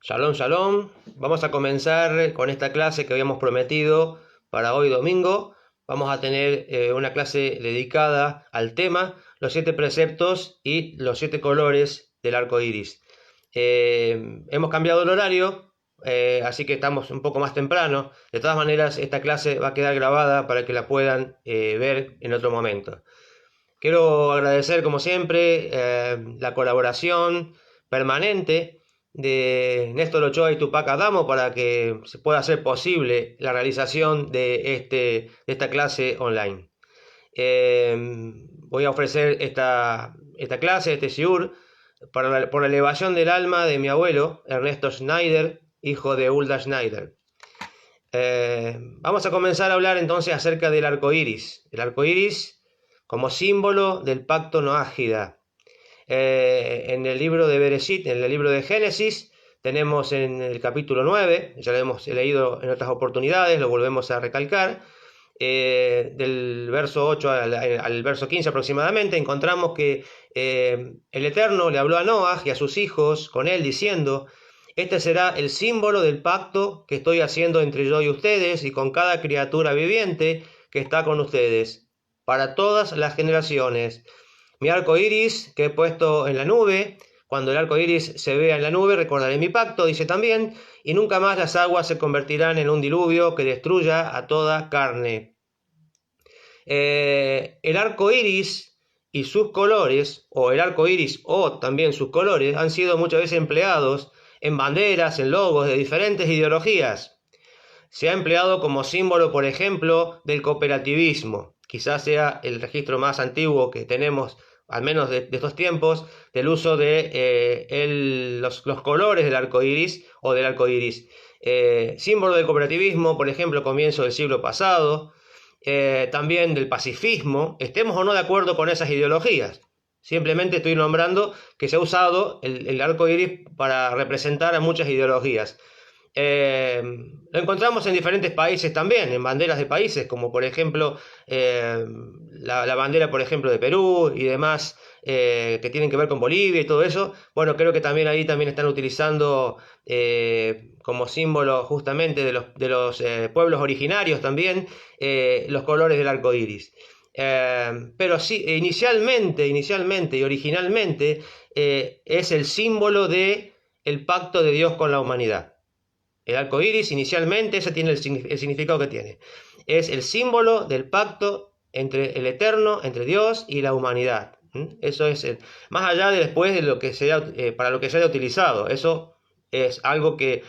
Shalom, shalom. Vamos a comenzar con esta clase que habíamos prometido para hoy domingo. Vamos a tener una clase dedicada al tema, los 7 preceptos y los 7 colores del arco iris. Hemos cambiado el horario, así que estamos un poco más temprano. De todas maneras, esta clase va a quedar grabada para que la puedan ver en otro momento. Quiero agradecer, como siempre, la colaboración permanente de Néstor Ochoa y Tupac Adamo para que se pueda hacer posible la realización de esta clase online. Voy a ofrecer esta clase, este shiur, por la elevación del alma de mi abuelo, Ernesto Schneider, hijo de Hulda Schneider. Vamos a comenzar a hablar entonces acerca del arco iris. El arco iris como símbolo del pacto noágida. En el libro de Bereshit, en el libro de Génesis, tenemos en el capítulo 9, ya lo hemos leído en otras oportunidades, lo volvemos a recalcar, del verso 8 al verso 15 aproximadamente, encontramos que el Eterno le habló a Noaj y a sus hijos con él diciendo: este será el símbolo del pacto que estoy haciendo entre yo y ustedes y con cada criatura viviente que está con ustedes, para todas las generaciones. Mi arco iris que he puesto en la nube, cuando el arco iris se vea en la nube, recordaré mi pacto, dice también, y nunca más las aguas se convertirán en un diluvio que destruya a toda carne. El arco iris y sus colores, o el arco iris o también sus colores, han sido muchas veces empleados en banderas, en logos de diferentes ideologías. Se ha empleado como símbolo, por ejemplo, del cooperativismo. Quizás sea el registro más antiguo que tenemos, al menos de estos tiempos, del uso de los colores del arco iris o del arco iris. Símbolo del cooperativismo, por ejemplo, comienzo del siglo pasado, también del pacifismo, estemos o no de acuerdo con esas ideologías. Simplemente estoy nombrando que se ha usado el arco iris para representar a muchas ideologías. Lo encontramos en diferentes países también, en banderas de países, como por ejemplo la bandera, por ejemplo, de Perú y demás, que tienen que ver con Bolivia y todo eso. Bueno, creo que también ahí también están utilizando como símbolo justamente de los pueblos originarios también los colores del arco iris. Pero sí, inicialmente y originalmente es el símbolo de el pacto de Dios con la humanidad. El arco iris inicialmente, ese tiene el significado que tiene. Es el símbolo del pacto entre el Eterno, entre Dios y la humanidad. Eso es más allá de después de lo que sea, para lo que se haya utilizado. Eso es algo que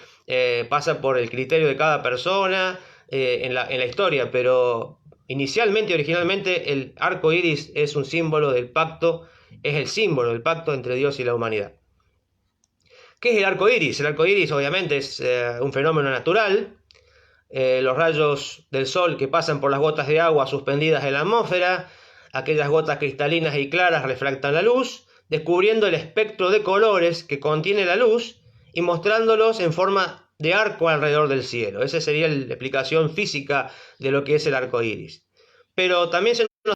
pasa por el criterio de cada persona en la historia, pero inicialmente y originalmente el arco iris es un símbolo del pacto, es el símbolo del pacto entre Dios y la humanidad. ¿Qué es el arco iris? El arco iris obviamente es un fenómeno natural. Los rayos del sol que pasan por las gotas de agua suspendidas en la atmósfera, aquellas gotas cristalinas y claras refractan la luz, descubriendo el espectro de colores que contiene la luz y mostrándolos en forma de arco alrededor del cielo. Esa sería la explicación física de lo que es el arco iris. Pero también se nos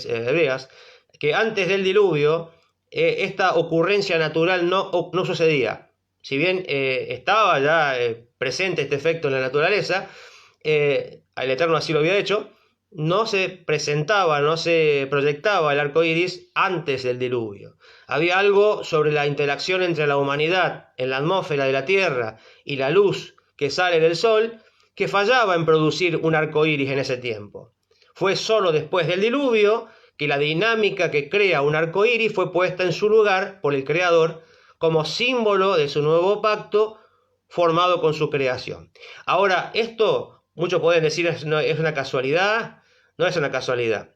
hebreas que antes del diluvio esta ocurrencia natural no sucedía. Si bien estaba ya presente este efecto en la naturaleza, el Eterno así lo había hecho, no se presentaba, no se proyectaba el arco iris antes del diluvio. Había algo sobre la interacción entre la humanidad en la atmósfera de la Tierra y la luz que sale del Sol que fallaba en producir un arco iris en ese tiempo. Fue solo después del diluvio que la dinámica que crea un arco iris fue puesta en su lugar por el Creador como símbolo de su nuevo pacto formado con su creación. Ahora, esto, muchos pueden decir es una casualidad, no es una casualidad.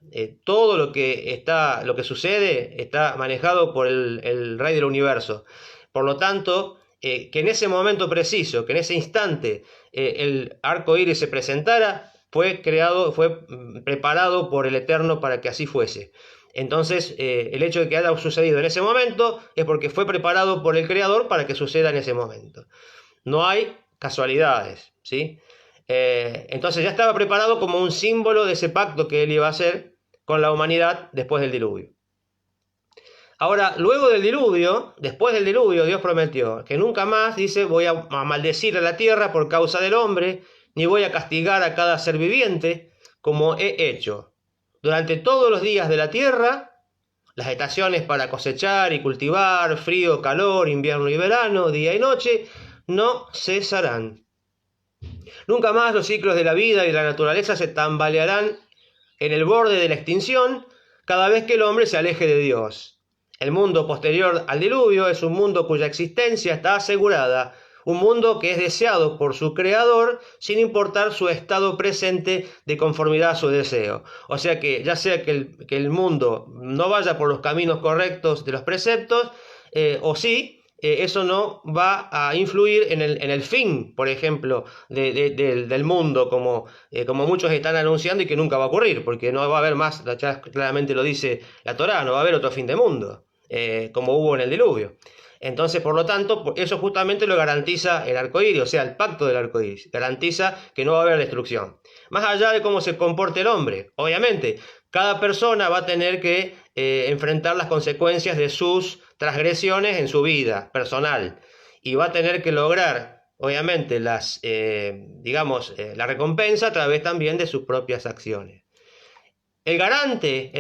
Todo lo que sucede está manejado por el Rey del Universo. Por lo tanto, que en ese momento preciso, que en ese instante el arco iris se presentara, fue preparado por el Eterno para que así fuese. Entonces, el hecho de que haya sucedido en ese momento es porque fue preparado por el Creador para que suceda en ese momento. No hay casualidades, ¿sí? Entonces ya estaba preparado como un símbolo de ese pacto que él iba a hacer con la humanidad después del diluvio. Ahora, luego del diluvio, después del diluvio, Dios prometió que nunca más, dice, voy a maldecir a la tierra por causa del hombre, ni voy a castigar a cada ser viviente, como he hecho. Durante todos los días de la tierra, las estaciones para cosechar y cultivar, frío, calor, invierno y verano, día y noche, no cesarán. Nunca más los ciclos de la vida y de la naturaleza se tambalearán en el borde de la extinción cada vez que el hombre se aleje de Dios. El mundo posterior al diluvio es un mundo cuya existencia está asegurada, un mundo que es deseado por su creador sin importar su estado presente de conformidad a su deseo. O sea que ya sea que el mundo no vaya por los caminos correctos de los preceptos, o sí, eso no va a influir en el fin, por ejemplo, del mundo, como muchos están anunciando y que nunca va a ocurrir, porque no va a haber más, ya claramente lo dice la Torá, no va a haber otro fin de mundo, como hubo en el diluvio. Entonces, por lo tanto, eso justamente lo garantiza el arco iris, o sea, el pacto del arco iris, garantiza que no va a haber destrucción. Más allá de cómo se comporte el hombre, obviamente, cada persona va a tener que enfrentar las consecuencias de sus transgresiones en su vida personal y va a tener que lograr, obviamente, la recompensa a través también de sus propias acciones. El garante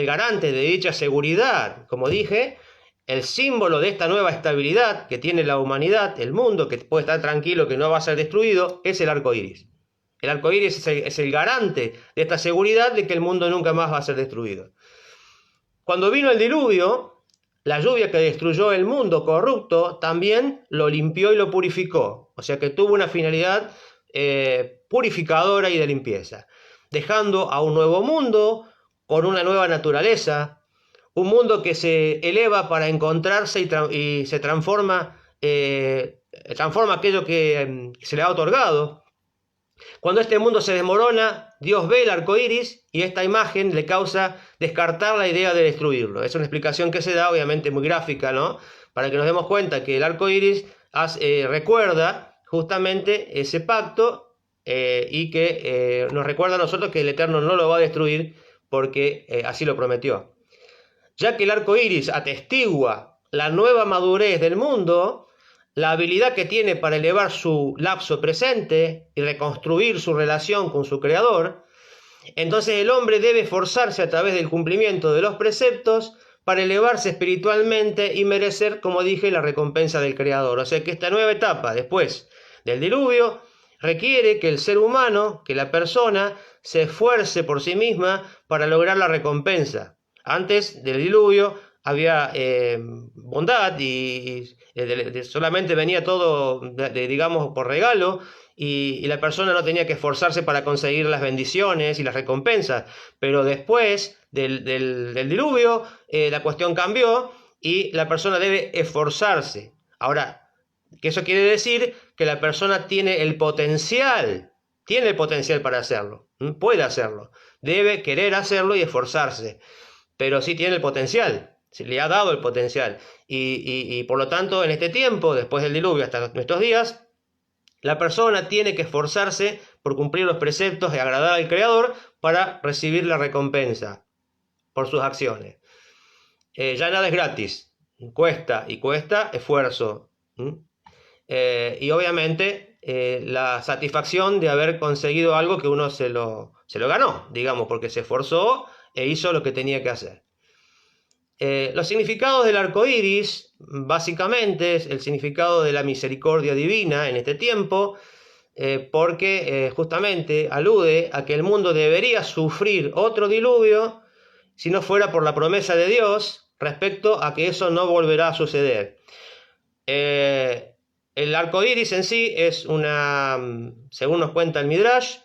de dicha seguridad, como dije, el símbolo de esta nueva estabilidad que tiene la humanidad, el mundo, que puede estar tranquilo, que no va a ser destruido, es el arco iris. El arco iris es el garante de esta seguridad de que el mundo nunca más va a ser destruido. Cuando vino el diluvio, la lluvia que destruyó el mundo corrupto también lo limpió y lo purificó. O sea que tuvo una finalidad purificadora y de limpieza, dejando a un nuevo mundo con una nueva naturaleza, un mundo que se eleva para encontrarse y se transforma aquello que se le ha otorgado. Cuando este mundo se desmorona, Dios ve el arco iris y esta imagen le causa descartar la idea de destruirlo. Es una explicación que se da, obviamente muy gráfica, ¿no? Para que nos demos cuenta que el arco iris recuerda justamente ese pacto y que nos recuerda a nosotros que el Eterno no lo va a destruir porque así lo prometió. Ya que el arco iris atestigua la nueva madurez del mundo, la habilidad que tiene para elevar su lapso presente y reconstruir su relación con su creador, entonces el hombre debe esforzarse a través del cumplimiento de los preceptos para elevarse espiritualmente y merecer, como dije, la recompensa del creador. O sea que esta nueva etapa, después del diluvio, requiere que el ser humano, que la persona, se esfuerce por sí misma para lograr la recompensa. Antes del diluvio había bondad y solamente venía todo, digamos, por regalo y la persona no tenía que esforzarse para conseguir las bendiciones y las recompensas. Pero después del diluvio la cuestión cambió y la persona debe esforzarse. Ahora, que eso quiere decir que la persona tiene el potencial para hacerlo, puede hacerlo, debe querer hacerlo y esforzarse, pero sí tiene el potencial, se le ha dado el potencial, y por lo tanto en este tiempo, después del diluvio hasta nuestros días, la persona tiene que esforzarse por cumplir los preceptos y agradar al Creador para recibir la recompensa por sus acciones. Ya nada es gratis, cuesta esfuerzo. Y obviamente la satisfacción de haber conseguido algo que uno se lo ganó, digamos, porque se esforzó e hizo lo que tenía que hacer. Los significados del arco iris, básicamente, es el significado de la misericordia divina en este tiempo, porque justamente alude a que el mundo debería sufrir otro diluvio si no fuera por la promesa de Dios respecto a que eso no volverá a suceder. El arco iris en sí es según nos cuenta el Midrash,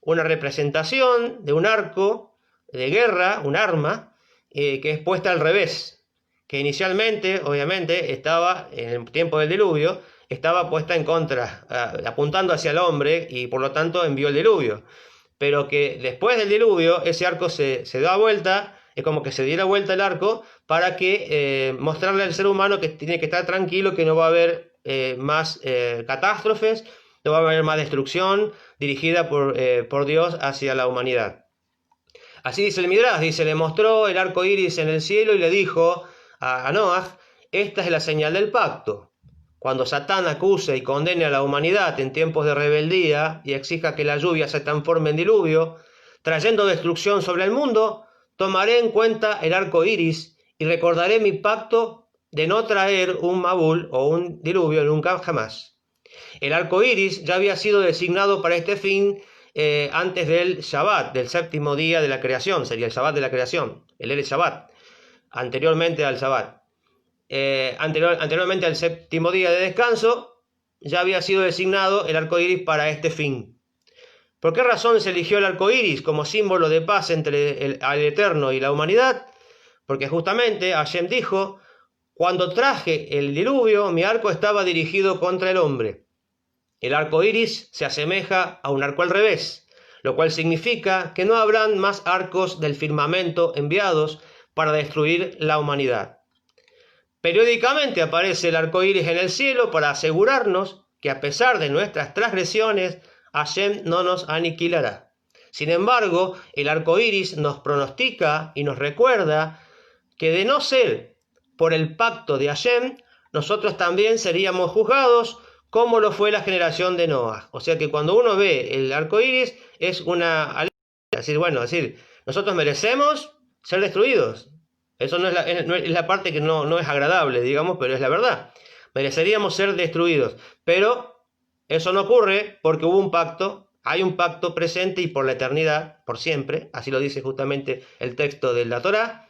una representación de un arco de guerra, un arma, que es puesta al revés, que inicialmente, obviamente, estaba en el tiempo del diluvio, estaba puesta en contra, apuntando hacia el hombre y por lo tanto envió el diluvio. Pero que después del diluvio ese arco se da vuelta, es como que se diera vuelta el arco para que mostrarle al ser humano que tiene que estar tranquilo, que no va a haber más catástrofes, no va a haber más destrucción dirigida por Dios hacia la humanidad. Así dice el Midrash, dice, le mostró el arco iris en el cielo y le dijo, a Noaj, esta es la señal del pacto. Cuando Satán acuse y condene a la humanidad en tiempos de rebeldía y exija que la lluvia se transforme en diluvio, trayendo destrucción sobre el mundo, tomaré en cuenta el arco iris y recordaré mi pacto de no traer un Mabul o un diluvio nunca jamás. El arco iris ya había sido designado para este fin antes del Shabbat, del séptimo día de la creación, sería el Shabbat de la creación, el Erev Shabbat, anteriormente al Shabbat. Anteriormente al séptimo día de descanso, ya había sido designado el arco iris para este fin. ¿Por qué razón se eligió el arco iris como símbolo de paz entre el Eterno y la humanidad? Porque justamente Hashem dijo: cuando traje el diluvio, mi arco estaba dirigido contra el hombre. El arco iris se asemeja a un arco al revés, lo cual significa que no habrán más arcos del firmamento enviados para destruir la humanidad. Periódicamente aparece el arco iris en el cielo para asegurarnos que, a pesar de nuestras transgresiones, Hashem no nos aniquilará. Sin embargo, el arco iris nos pronostica y nos recuerda que, de no ser por el pacto de Hashem, nosotros también seríamos juzgados como lo fue la generación de Noah. O sea que cuando uno ve el arco iris es una alegría, decir, nosotros merecemos ser destruidos. Eso no es la parte que no es agradable, digamos, pero es la verdad. Mereceríamos ser destruidos, pero eso no ocurre porque hubo un pacto, hay un pacto presente y por la eternidad, por siempre, así lo dice justamente el texto de la Torá,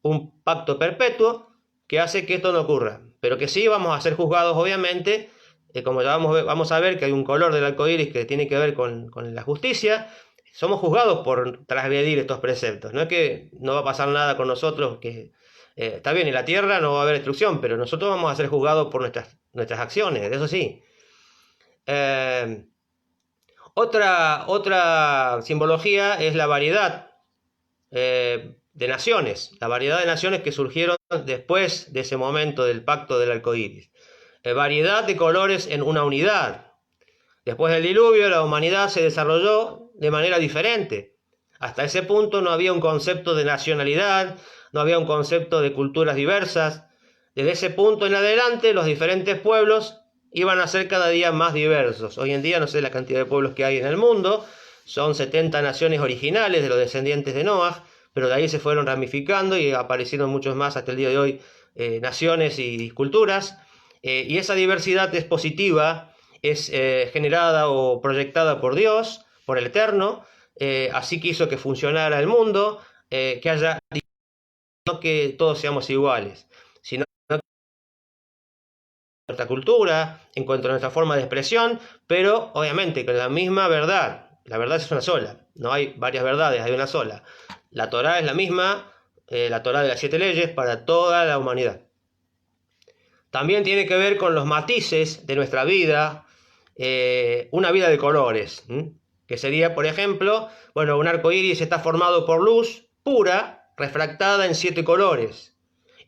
un pacto perpetuo que hace que esto no ocurra, pero que sí vamos a ser juzgados, obviamente, como ya vamos a ver que hay un color del arco iris que tiene que ver con la justicia. Somos juzgados por transgredir estos preceptos. No es que no va a pasar nada con nosotros, que está bien, en la tierra no va a haber destrucción, pero nosotros vamos a ser juzgados por nuestras acciones, eso sí. Otra simbología es la variedad de naciones, la variedad de naciones que surgieron después de ese momento del pacto del arco iris. Variedad de colores en una unidad. Después del diluvio, la humanidad se desarrolló de manera diferente. Hasta ese punto no había un concepto de nacionalidad, no había un concepto de culturas diversas. Desde ese punto en adelante, los diferentes pueblos iban a ser cada día más diversos. Hoy en día no sé la cantidad de pueblos que hay en el mundo, son 70 naciones originales de los descendientes de Noah, pero de ahí se fueron ramificando y aparecieron muchos más hasta el día de hoy, naciones y culturas. Y esa diversidad es positiva, es generada o proyectada por Dios, por el Eterno. Así quiso que funcionara el mundo, que haya, no que todos seamos iguales, sino que nuestra cultura, en cuanto a nuestra forma de expresión, pero obviamente con la misma verdad. La verdad es una sola, no hay varias verdades, hay una sola. La Torá es la misma, la Torá de las 7 leyes para toda la humanidad. También tiene que ver con los matices de nuestra vida, una vida de colores, que sería, por ejemplo, un arco iris está formado por luz pura, refractada en 7 colores.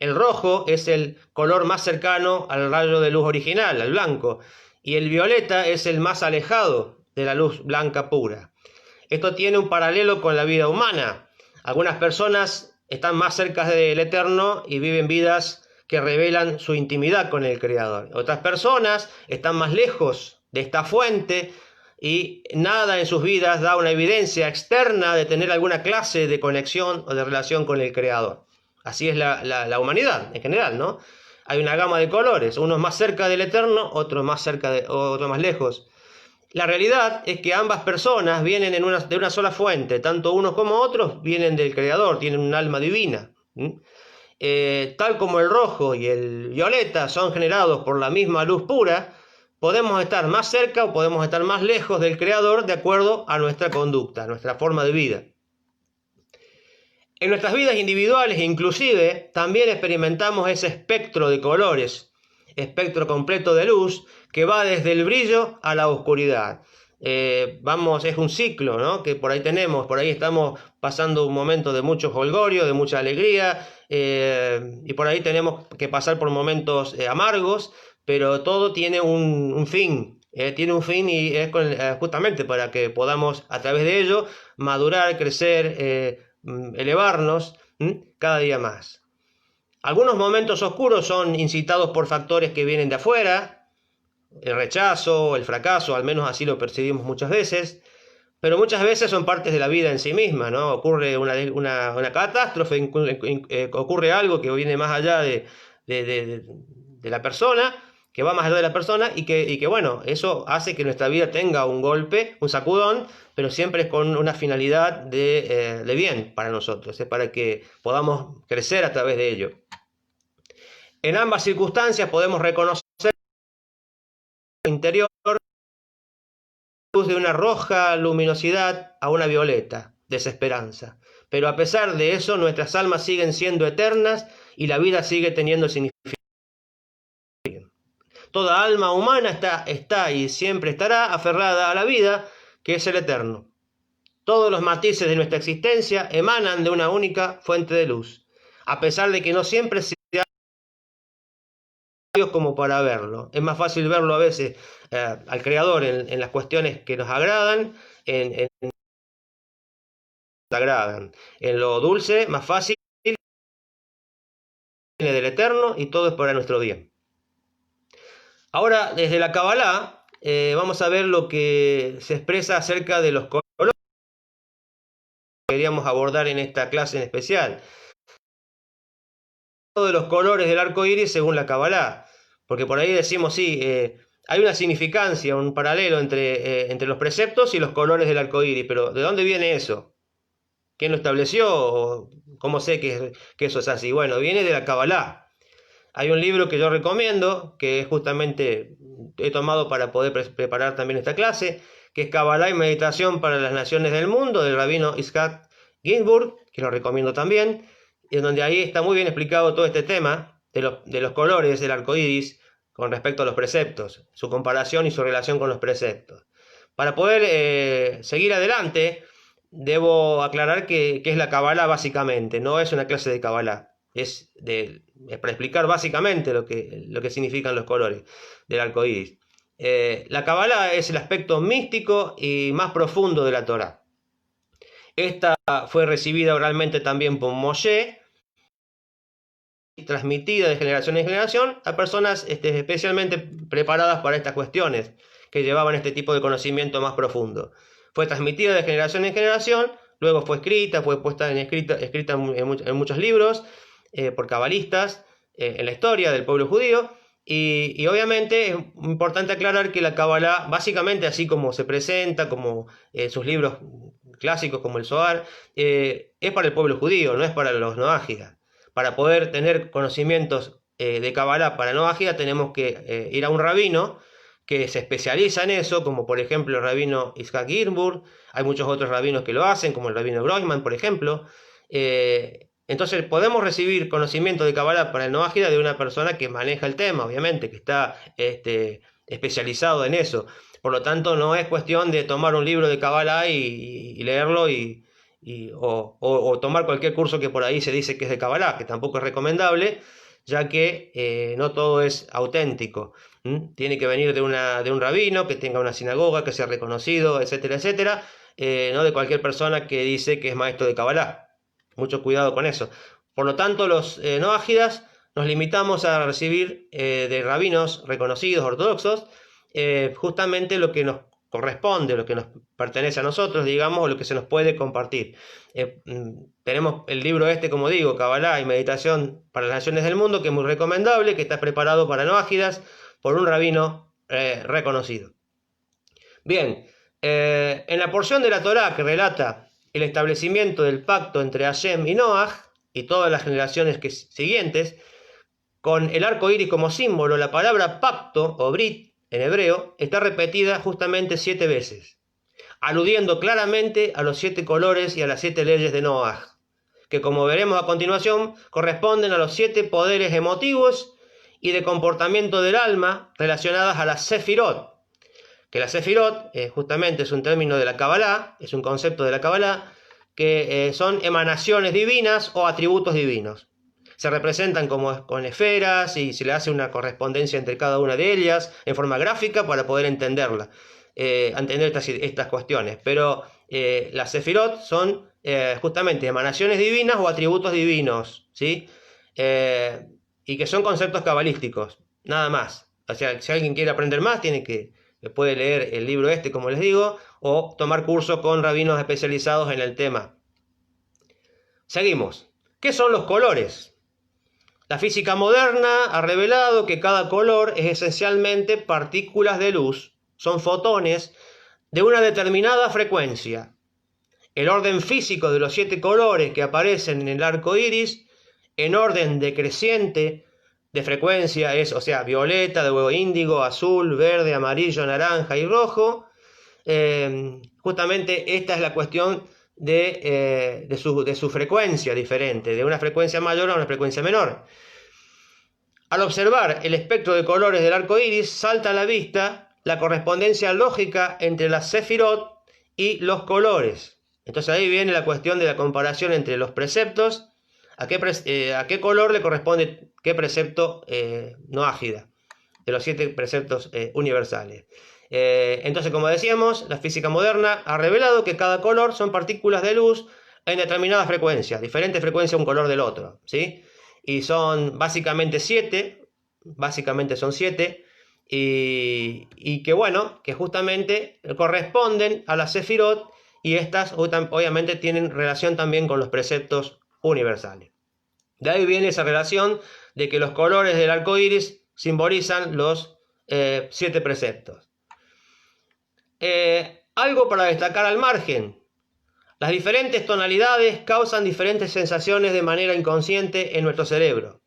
El rojo es el color más cercano al rayo de luz original, al blanco, y el violeta es el más alejado de la luz blanca pura. Esto tiene un paralelo con la vida humana. Algunas personas están más cerca del Eterno y viven vidas que revelan su intimidad con el Creador. Otras personas están más lejos de esta fuente y nada en sus vidas da una evidencia externa de tener alguna clase de conexión o de relación con el Creador. Así es la humanidad en general, ¿no? Hay una gama de colores, unos más cerca del Eterno, otros más lejos. La realidad es que ambas personas vienen de una sola fuente, tanto unos como otros vienen del Creador, tienen un alma divina. Tal como el rojo y el violeta son generados por la misma luz pura, podemos estar más cerca o podemos estar más lejos del Creador de acuerdo a nuestra conducta, a nuestra forma de vida. En nuestras vidas individuales, inclusive, también experimentamos ese espectro de colores, espectro completo de luz, que va desde el brillo a la oscuridad. Es un ciclo, ¿no? Que por ahí estamos pasando un momento de mucho jolgorio, de mucha alegría, y por ahí tenemos que pasar por momentos amargos, pero todo tiene un fin. Tiene un fin y es justamente para que podamos a través de ello madurar, crecer, elevarnos cada día más. Algunos momentos oscuros son incitados por factores que vienen de afuera, el rechazo, el fracaso, al menos así lo percibimos muchas veces, pero muchas veces son partes de la vida en sí misma, ¿no? Ocurre una catástrofe, ocurre algo que viene más allá de la persona, que va más allá de la persona y que, bueno, eso hace que nuestra vida tenga un golpe, un sacudón, pero siempre es con una finalidad de bien para nosotros, es para que podamos crecer a través de ello. En ambas circunstancias podemos reconocer el interior luz de una roja luminosidad a una violeta, desesperanza. Pero a pesar de eso, nuestras almas siguen siendo eternas y la vida sigue teniendo significado. Toda alma humana está y siempre estará aferrada a la vida, que es el eterno. Todos los matices de nuestra existencia emanan de una única fuente de luz, a pesar de que no siempre sea como para verlo. Es más fácil verlo a veces al Creador en las cuestiones que nos agradan, en lo dulce, más fácil, viene del Eterno y todo es para nuestro bien. Ahora, desde la Kabbalah, vamos a ver lo que se expresa acerca de los colores que queríamos abordar en esta clase en especial. De los colores del arco iris según la Kabbalah, porque por ahí decimos, sí, hay una significancia, un paralelo entre los preceptos y los colores del arco iris, pero ¿de dónde viene eso? ¿Quién lo estableció? ¿Cómo sé que eso es así? Bueno, viene de la Kabbalah. Hay un libro que yo recomiendo, que justamente he tomado para poder preparar también esta clase, que es Kabbalah y Meditación para las Naciones del Mundo, del rabino Itzhak Ginsburg, que lo recomiendo también, en donde ahí está muy bien explicado todo este tema de los colores del arco iris con respecto a los preceptos, su comparación y su relación con los preceptos. Para poder seguir adelante, debo aclarar que es la Kabbalah básicamente, no es una clase de Kabbalah, es para explicar básicamente lo que significan los colores del arco iris. La Kabbalah es el aspecto místico y más profundo de la Torá. Esta fue recibida oralmente también por Moshe y transmitida de generación en generación a personas especialmente preparadas para estas cuestiones, que llevaban este tipo de conocimiento más profundo. Fue transmitida de generación en generación, luego fue escrita, fue puesta escrita en muchos libros por cabalistas en la historia del pueblo judío. Y obviamente es importante aclarar que la Kabbalah, básicamente así como se presenta, como sus libros clásicos como el Zohar, es para el pueblo judío, no es para los noágidas. Para poder tener conocimientos de Kabbalah para noágida tenemos que ir a un rabino que se especializa en eso, como por ejemplo el rabino Itzhak Ginsburg. Hay muchos otros rabinos que lo hacen, como el rabino Groisman, por ejemplo. Entonces podemos recibir conocimiento de Kabbalah para el noágida de una persona que maneja el tema, obviamente, que está especializado en eso. Por lo tanto, no es cuestión de tomar un libro de Kabbalah y leerlo o tomar cualquier curso que por ahí se dice que es de Kabbalah, que tampoco es recomendable, ya que no todo es auténtico. Tiene que venir de un rabino, que tenga una sinagoga, que sea reconocido, etcétera, etcétera, no de cualquier persona que dice que es maestro de Kabbalah. Mucho cuidado con eso. Por lo tanto, los no ágidas nos limitamos a recibir de rabinos reconocidos, ortodoxos, justamente lo que nos corresponde, lo que nos pertenece a nosotros, digamos, o lo que se nos puede compartir. Tenemos el libro como digo, Kabbalah y Meditación para las Naciones del Mundo, que es muy recomendable, que está preparado para no ágidas por un rabino reconocido. Bien, en la porción de la Torá que relata el establecimiento del pacto entre Hashem y Noaj y todas las generaciones siguientes, con el arco iris como símbolo, la palabra pacto o brit en hebreo está repetida justamente 7 veces, aludiendo claramente a los 7 colores y a las 7 leyes de Noaj, que como veremos a continuación corresponden a los 7 poderes emotivos y de comportamiento del alma relacionadas a las Sefirot, que la Sefirot justamente es un término de la Kabbalah, es un concepto de la Kabbalah, que son emanaciones divinas o atributos divinos. Se representan con esferas y se le hace una correspondencia entre cada una de ellas en forma gráfica para poder entenderla, entender estas cuestiones. Pero las Sefirot son justamente emanaciones divinas o atributos divinos, ¿sí? y que son conceptos cabalísticos, nada más. O sea, si alguien quiere aprender más, puede leer el libro este, como les digo, o tomar cursos con rabinos especializados en el tema. Seguimos. ¿Qué son los colores? La física moderna ha revelado que cada color es esencialmente partículas de luz, son fotones de una determinada frecuencia. El orden físico de los 7 colores que aparecen en el arco iris, en orden decreciente de frecuencia, es, o sea, violeta, de luego índigo, azul, verde, amarillo, naranja y rojo. Justamente esta es la cuestión de su frecuencia diferente, de una frecuencia mayor a una frecuencia menor. Al observar el espectro de colores del arco iris, salta a la vista la correspondencia lógica entre las sefirot y los colores. Entonces ahí viene la cuestión de la comparación entre los preceptos, a qué color le corresponde qué precepto no ágida, de los 7 preceptos universales. Entonces, como decíamos, la física moderna ha revelado que cada color son partículas de luz en determinadas frecuencias, diferente frecuencia un color del otro, ¿sí? Y son básicamente 7, y que bueno, que justamente corresponden a las sefirot, y estas obviamente tienen relación también con los preceptos universales. De ahí viene esa relación de que los colores del arco iris simbolizan los 7 preceptos. Algo para destacar al margen. Las diferentes tonalidades causan diferentes sensaciones de manera inconsciente en nuestro cerebro.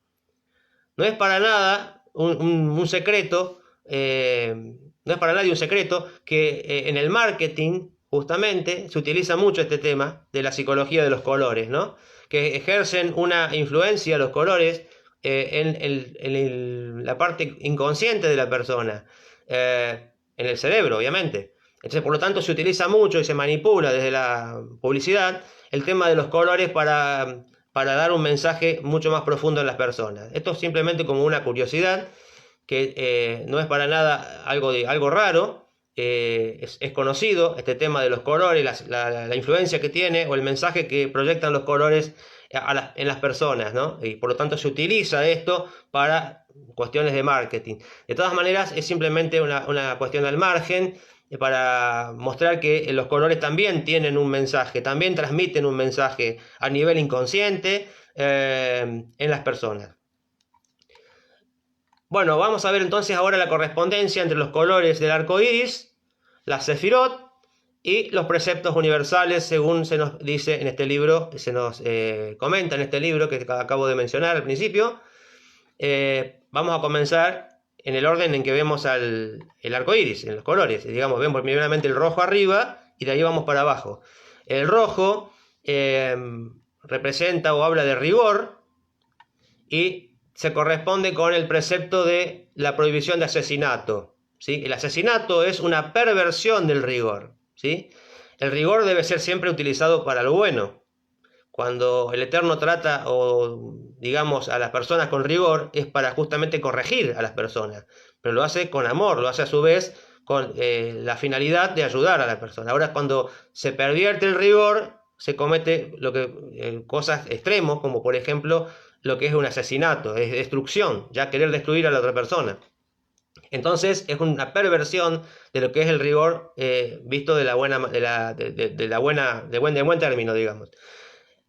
No es para nada un secreto, no es para nadie un secreto que en el marketing justamente se utiliza mucho este tema de la psicología de los colores, ¿no? Que ejercen una influencia los colores en la parte inconsciente de la persona, en el cerebro, obviamente. Entonces, por lo tanto, se utiliza mucho y se manipula desde la publicidad el tema de los colores para dar un mensaje mucho más profundo en las personas. Esto es simplemente como una curiosidad, que no es para nada algo raro. Es conocido este tema de los colores, la influencia que tiene o el mensaje que proyectan los colores en las personas, ¿no? Y por lo tanto se utiliza esto para cuestiones de marketing. De todas maneras, es simplemente una cuestión al margen, para mostrar que los colores también tienen un mensaje, también transmiten un mensaje a nivel inconsciente en las personas. Bueno, vamos a ver entonces ahora la correspondencia entre los colores del arco iris, las sefirot y los preceptos universales, según se nos dice en este libro, se nos comenta en este libro que acabo de mencionar al principio. Vamos a comenzar en el orden en que vemos el arco iris, en los colores. Digamos, vemos primeramente el rojo arriba y de ahí vamos para abajo. El rojo representa o habla de rigor y se corresponde con el precepto de la prohibición de asesinato, ¿sí? El asesinato es una perversión del rigor, ¿sí? El rigor debe ser siempre utilizado para lo bueno. Cuando el Eterno trata, o digamos, a las personas con rigor, es para justamente corregir a las personas, pero lo hace con amor, lo hace a su vez con la finalidad de ayudar a la persona. Ahora, cuando se pervierte el rigor, se comete cosas extremos, como por ejemplo lo que es un asesinato, es destrucción, ya querer destruir a la otra persona. Entonces es una perversión de lo que es el rigor visto de buen término, digamos.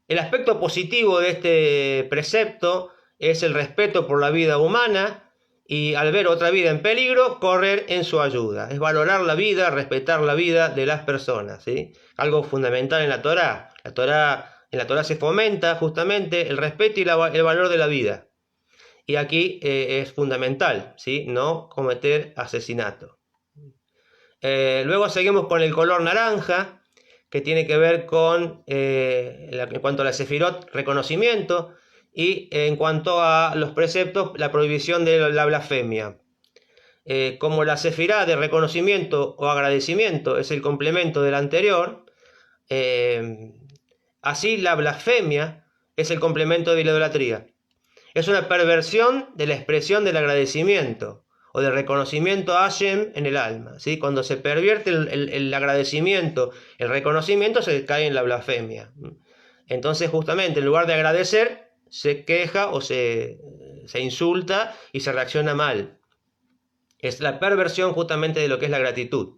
El aspecto positivo de este precepto es el respeto por la vida humana y, al ver otra vida en peligro, correr en su ayuda. Es valorar la vida, respetar la vida de las personas, ¿sí? Algo fundamental en la Torá. En la Torá se fomenta justamente el respeto y el valor de la vida. Y aquí es fundamental, ¿sí? No cometer asesinato. Luego seguimos con el color naranja, que tiene que ver con, en cuanto a la sefirot, reconocimiento, y en cuanto a los preceptos, la prohibición de la blasfemia. Como la sefirá de reconocimiento o agradecimiento es el complemento del anterior, así la blasfemia es el complemento de la idolatría. Es una perversión de la expresión del agradecimiento o del reconocimiento a Hashem en el alma, ¿sí? Cuando se pervierte el agradecimiento, el reconocimiento, se cae en la blasfemia. Entonces, justamente, en lugar de agradecer, se queja o se insulta y se reacciona mal. Es la perversión justamente de lo que es la gratitud,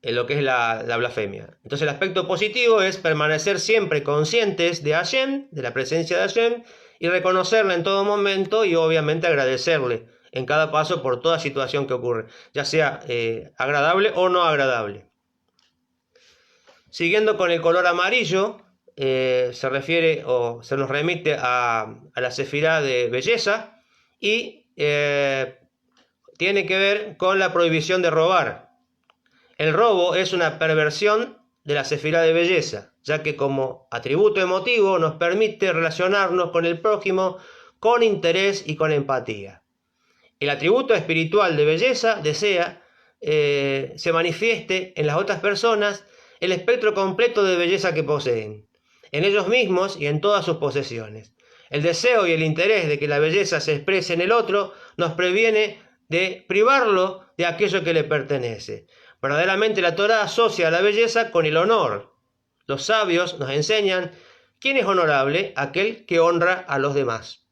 en lo que es la blasfemia. Entonces el aspecto positivo es permanecer siempre conscientes de Hashem, de la presencia de Hashem, y reconocerle en todo momento y obviamente agradecerle en cada paso por toda situación que ocurre, ya sea agradable o no agradable. Siguiendo con el color amarillo, se refiere o se nos remite a la sefirá de belleza y tiene que ver con la prohibición de robar. El robo es una perversión de la sefirá de belleza, ya que como atributo emotivo nos permite relacionarnos con el prójimo con interés y con empatía. El atributo espiritual de belleza desea se manifieste en las otras personas el espectro completo de belleza que poseen, en ellos mismos y en todas sus posesiones. El deseo y el interés de que la belleza se exprese en el otro nos previene de privarlo de aquello que le pertenece. Verdaderamente la Torá asocia a la belleza con el honor. Los sabios nos enseñan quién es honorable, aquel que honra a los demás,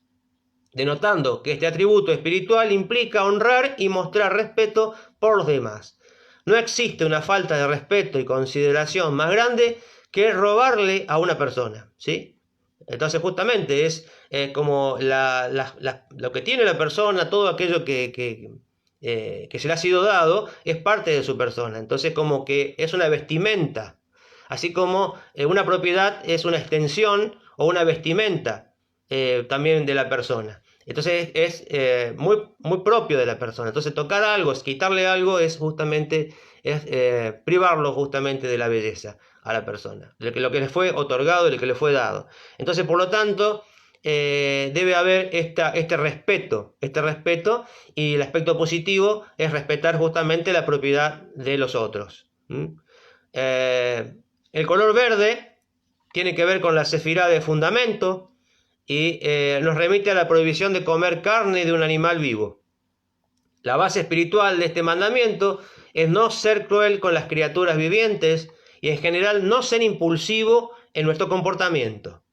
denotando que este atributo espiritual implica honrar y mostrar respeto por los demás. No existe una falta de respeto y consideración más grande que robarle a una persona, ¿sí? Entonces justamente es como lo que tiene la persona, todo aquello que se le ha sido dado, es parte de su persona. Entonces como que es una vestimenta, así como una propiedad es una extensión o una vestimenta también de la persona. Entonces es muy, muy propio de la persona. Entonces tocar algo, quitarle algo, es justamente privarlo justamente de la belleza a la persona, lo que le fue otorgado y lo que le fue dado. Entonces, por lo tanto, debe haber este respeto, y el aspecto positivo es respetar justamente la propiedad de los otros. El color verde tiene que ver con la sefirá de fundamento y nos remite a la prohibición de comer carne de un animal vivo. La base espiritual de este mandamiento es no ser cruel con las criaturas vivientes y en general no ser impulsivo en nuestro comportamiento.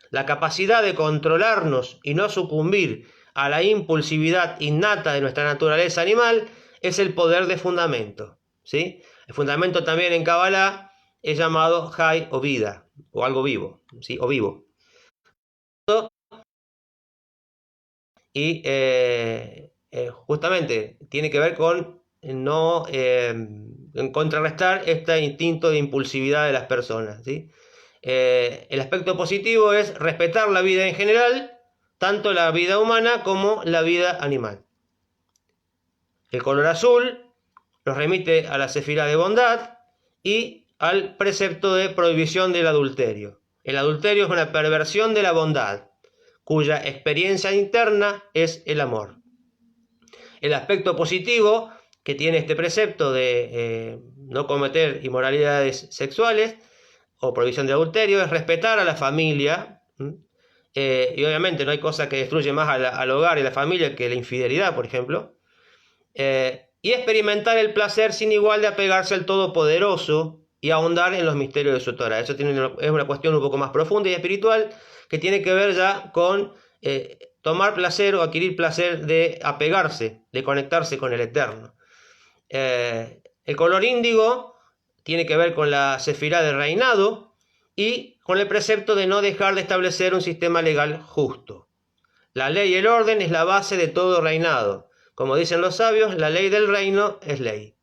La capacidad de controlarnos y no sucumbir a la impulsividad innata de nuestra naturaleza animal es el poder de fundamento, ¿sí? El fundamento también en Kabbalah es llamado Hay o vida, o algo vivo, ¿sí? O vivo. Y justamente tiene que ver con no contrarrestar este instinto de impulsividad de las personas, ¿sí? El aspecto positivo es respetar la vida en general, tanto la vida humana como la vida animal. El color azul nos remite a la sefirá de bondad y al precepto de prohibición del adulterio. El adulterio es una perversión de la bondad, cuya experiencia interna es el amor. El aspecto positivo que tiene este precepto de no cometer inmoralidades sexuales o prohibición de adulterio es respetar a la familia, y obviamente no hay cosa que destruye más al hogar y a la familia que la infidelidad, por ejemplo, y experimentar el placer sin igual de apegarse al Todopoderoso y ahondar en los misterios de su Torah. Eso es una cuestión un poco más profunda y espiritual que tiene que ver ya con tomar placer o adquirir placer de apegarse, de conectarse con el Eterno. El color índigo tiene que ver con la sefirá del reinado y con el precepto de no dejar de establecer un sistema legal justo. La ley y el orden es la base de todo reinado. Como dicen los sabios, la ley del reino es ley.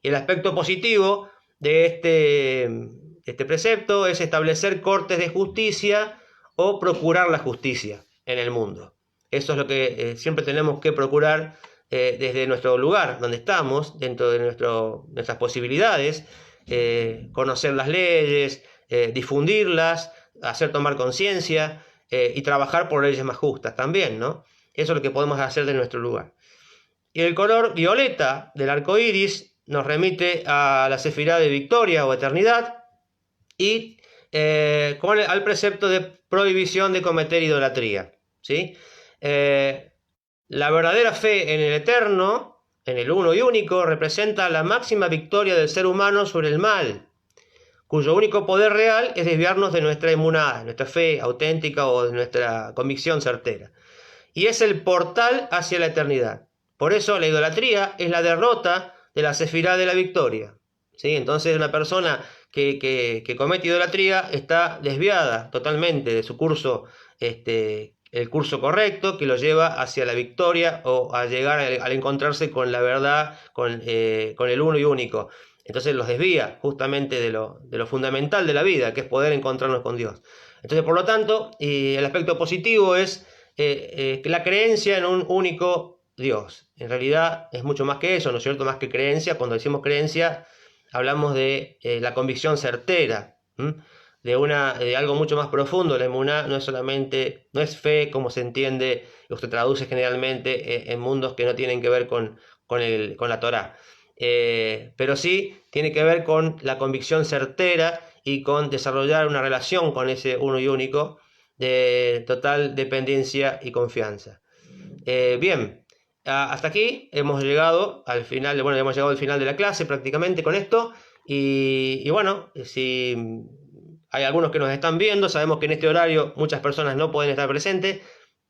Y el aspecto positivo de este precepto es establecer cortes de justicia o procurar la justicia en el mundo. Eso es lo que siempre tenemos que procurar desde nuestro lugar, donde estamos, dentro de nuestras posibilidades, conocer las leyes, difundirlas, hacer tomar conciencia y trabajar por leyes más justas también, ¿no? Eso es lo que podemos hacer de nuestro lugar. Y el color violeta del arco iris nos remite a la sefirá de victoria o eternidad y al precepto de prohibición de cometer idolatría, ¿sí? La verdadera fe en el eterno, en el uno y único, representa la máxima victoria del ser humano sobre el mal. cuyo único poder real es desviarnos de nuestra emuná, de nuestra fe auténtica o de nuestra convicción certera. Y es el portal hacia la eternidad. Por eso la idolatría es la derrota de la sefirá de la victoria. ¿Sí? Entonces una persona que comete idolatría está desviada totalmente de su curso, el curso correcto que lo lleva hacia la victoria o a llegar al encontrarse con la verdad, con el uno y único. Entonces los desvía justamente de lo fundamental de la vida, que es poder encontrarnos con Dios. Entonces, por lo tanto, el aspecto positivo es la creencia en un único Dios. En realidad es mucho más que eso, ¿no es cierto? Más que creencia. Cuando decimos creencia, hablamos de la convicción certera, de algo mucho más profundo. La emuná no es solamente, no es fe como se entiende o se traduce generalmente en mundos que no tienen que ver con la Torá. Pero sí tiene que ver con la convicción certera y con desarrollar una relación con ese uno y único de total dependencia y confianza. Bien, hasta aquí hemos llegado al final, bueno, hemos llegado al final de la clase prácticamente con esto. Y bueno, si hay algunos que nos están viendo, sabemos que en este horario muchas personas no pueden estar presentes,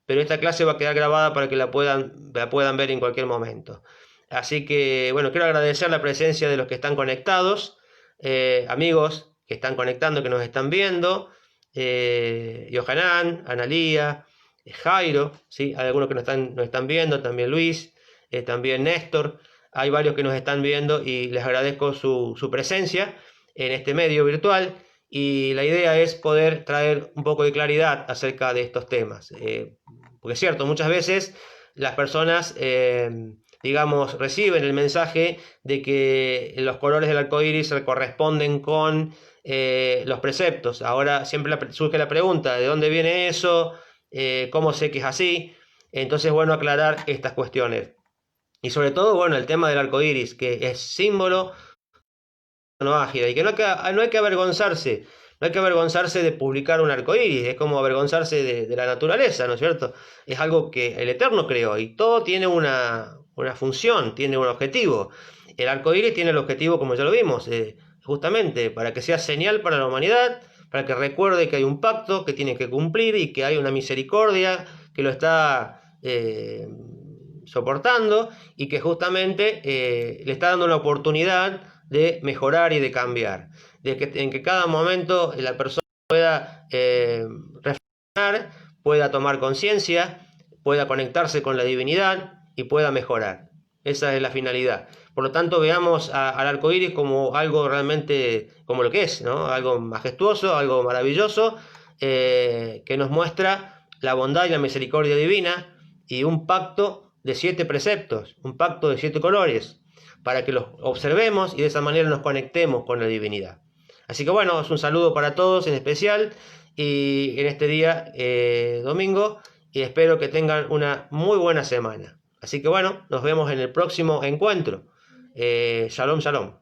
pero esta clase va a quedar grabada para que la puedan ver en cualquier momento. Así que, bueno, quiero agradecer la presencia de los que están conectados, amigos que están conectando, que nos están viendo, Yohanan, Analía, Jairo, ¿sí? Hay algunos que nos están viendo, también Luis, también Néstor. Hay varios que nos están viendo y les agradezco su presencia en este medio virtual. Y la idea es poder traer un poco de claridad acerca de estos temas. Porque es cierto, muchas veces las personas, digamos, reciben el mensaje de que los colores del arco iris se corresponden con los preceptos. Ahora siempre surge la pregunta, ¿de dónde viene eso? ¿Cómo sé que es así? Entonces, bueno, aclarar estas cuestiones. Y sobre todo, bueno, el tema del arco iris, que es símbolo no ágida, y que no hay que avergonzarse. No hay que avergonzarse de publicar un arco iris, es como avergonzarse de la naturaleza, ¿no es cierto? Es algo que el Eterno creó y todo tiene una función, tiene un objetivo. El arco iris tiene el objetivo, como ya lo vimos, justamente para que sea señal para la humanidad, para que recuerde que hay un pacto que tiene que cumplir y que hay una misericordia que lo está soportando y que justamente le está dando una oportunidad de mejorar y de cambiar, en que cada momento la persona pueda reflexionar, pueda tomar conciencia, pueda conectarse con la divinidad y pueda mejorar. Esa es la finalidad. Por lo tanto, veamos al arco iris como algo realmente, como lo que es, ¿no? Algo majestuoso, algo maravilloso, que nos muestra la bondad y la misericordia divina y un pacto de 7 preceptos, un pacto de 7 colores, para que los observemos y de esa manera nos conectemos con la divinidad. Así que bueno, es un saludo para todos en especial y en este día domingo, y espero que tengan una muy buena semana. Así que bueno, nos vemos en el próximo encuentro. Shalom, shalom.